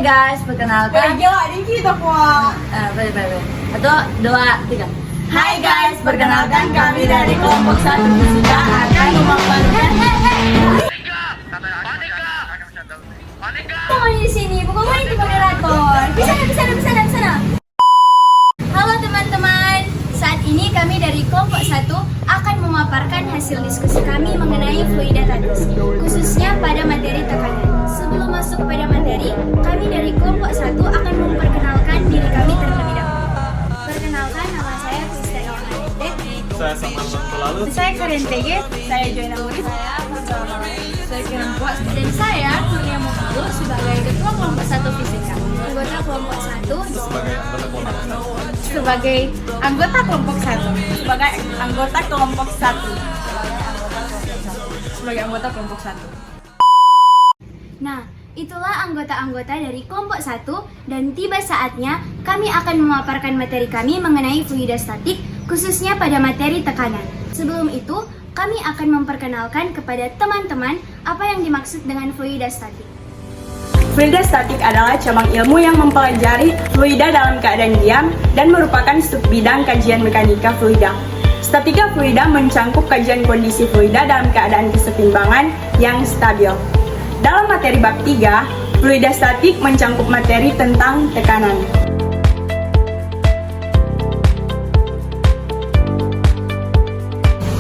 guys, perkenalkan. Gila, ini kita kuat. Baik. 1, 2, 3. Hai guys, perkenalkan kami dari kelompok 1 Fisika akan memaparkan. Kok di sini? Bukan main di moderator. Di sana. Halo teman-teman. Saat ini kami dari kelompok 1 akan memaparkan hasil diskusi kami mengenai fluidatatis, khususnya pada materi tekanan. Sebelum masuk pada materi, kami dari kelompok 1 akan memperkenalkan diri kami terlebih dahulu. Perkenalkan, nama saya Kristiani Amanete. Saya Samuel Lalu. Saya Karen TG, saya Joyna Murid, saya Kiran Puas, Dan saya Kurnia Mukulu sebagai ketua kelompok 1 Fisika. Anggota kelompok 1 sebagai anggota kelompok 1. Sebagai anggota kelompok 1. Nah, itulah anggota-anggota dari kelompok 1 dan tiba saatnya kami akan memaparkan materi kami mengenai fluidostatik khususnya pada materi tekanan. Sebelum itu, kami akan memperkenalkan kepada teman-teman apa yang dimaksud dengan fluidostatik. Fluidostatik adalah cabang ilmu yang mempelajari fluida dalam keadaan diam dan merupakan subbidang kajian mekanika fluida. Statika fluida mencangkup kajian kondisi fluida dalam keadaan kesetimbangan yang stabil. Dalam materi bab 3, fluidostatik mencangkup materi tentang tekanan.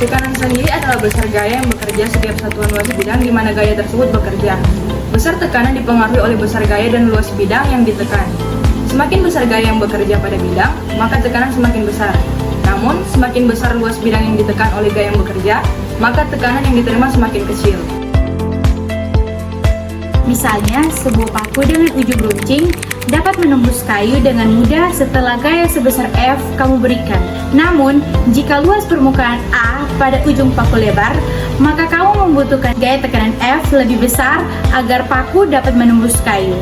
Tekanan sendiri adalah besar gaya yang bekerja setiap satuan luas bidang di mana gaya tersebut bekerja. Besar tekanan dipengaruhi oleh besar gaya dan luas bidang yang ditekan. Semakin besar gaya yang bekerja pada bidang, maka tekanan semakin besar. Namun, semakin besar luas bidang yang ditekan oleh gaya yang bekerja, maka tekanan yang diterima semakin kecil. Misalnya, sebuah paku dengan ujung runcing dapat menembus kayu dengan mudah setelah gaya sebesar F kamu berikan. Namun, jika luas permukaan A pada ujung paku lebar, maka kamu membutuhkan gaya tekanan F lebih besar agar paku dapat menembus kayu.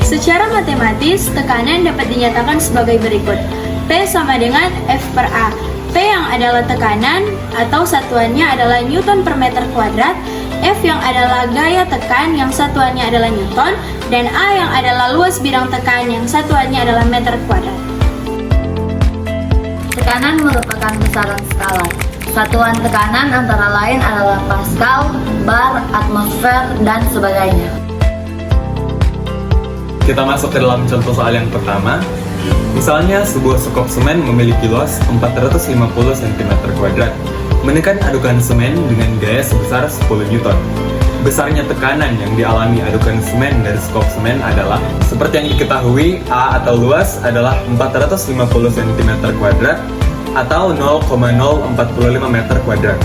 Secara matematis, tekanan dapat dinyatakan sebagai berikut. P sama dengan F per A. P yang adalah tekanan atau satuannya adalah Newton per meter kuadrat, F yang adalah gaya tekan yang satuannya adalah Newton, dan A yang adalah luas bidang tekan yang satuannya adalah meter kuadrat. Tekanan merupakan besaran skala. Satuan tekanan antara lain adalah Pascal, bar, atmosfer, dan sebagainya. Kita masuk ke dalam contoh soal yang pertama. Misalnya, sebuah sekop semen memiliki luas 450 cm². Menekan adukan semen dengan gaya sebesar 10 Newton. Besarnya tekanan yang dialami adukan semen dari sekop semen adalah, seperti yang diketahui, A atau luas adalah 450 cm² atau 0,045 meter kuadrat.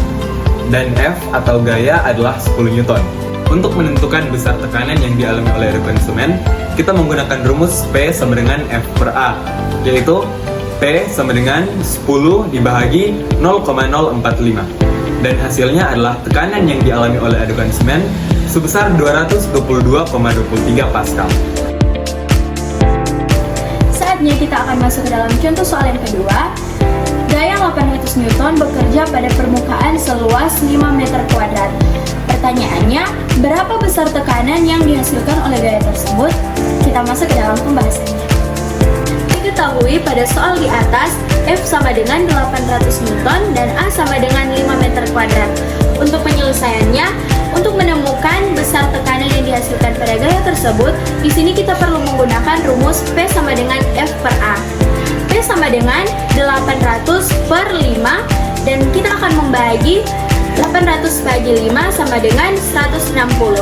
Dan F atau gaya adalah 10 Newton. Untuk menentukan besar tekanan yang dialami oleh adukan semen, kita menggunakan rumus P sama dengan F per A, yaitu P sama dengan 10 dibagi 0,045. Dan hasilnya adalah tekanan yang dialami oleh adukan semen sebesar 222,23 Pascal. Saatnya kita akan masuk ke dalam contoh soal yang kedua. Gaya 800 Newton bekerja pada permukaan seluas 5 meter kuadrat. Pertanyaannya, berapa besar tekanan yang dihasilkan oleh gaya tersebut? Kita masuk ke dalam pembahasannya. Diketahui pada soal di atas, F sama dengan 800 Newton dan A sama dengan 5 meter kuadrat. Untuk penyelesaiannya, untuk menemukan besar tekanan yang dihasilkan pada gaya tersebut, di sini kita perlu menggunakan rumus P sama dengan F per A. P sama dengan 800 per 5 dan kita akan membagi 800 bagi 5 sama dengan 160.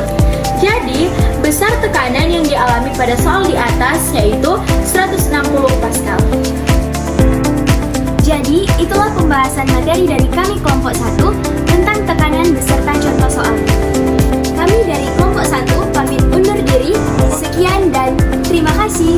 Jadi, besar tekanan yang dialami pada soal di atas yaitu 160 Pascal. Jadi, itulah pembahasan materi dari kami kelompok 1 tentang tekanan beserta contoh soal. Kami dari kelompok 1 pamit undur diri. Sekian dan terima kasih.